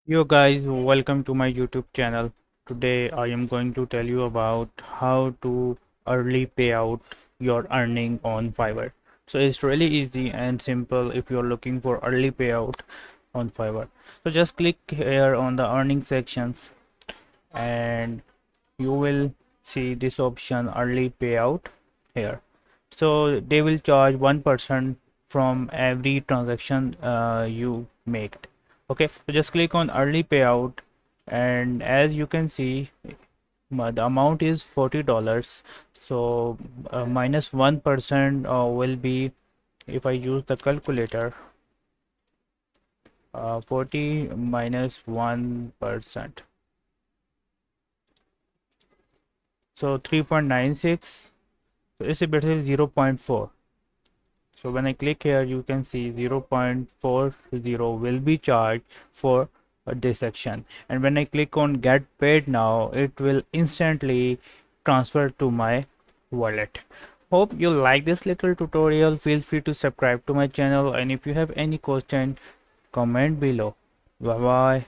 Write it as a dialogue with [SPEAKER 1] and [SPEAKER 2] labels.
[SPEAKER 1] Yo guys, welcome to my YouTube channel. Today I am going to tell you about how to early pay out your earning on Fiverr. So it's really easy and simple if you're looking for early payout on Fiverr. So just click here on the earning sections and you will see this option early payout here. So they will charge 1% from every transaction you make. Okay, so just click on early payout, and as you can see the amount is $40. So minus 1% will be, if I use the calculator, 40 minus 1%, so 3.96. So it's a better 0.4. So when I click here, you can see 0.40 will be charged for this section. And when I click on get paid now, it will instantly transfer to my wallet. Hope you like this little tutorial. Feel free to subscribe to my channel, and if you have any question, comment below. Bye bye.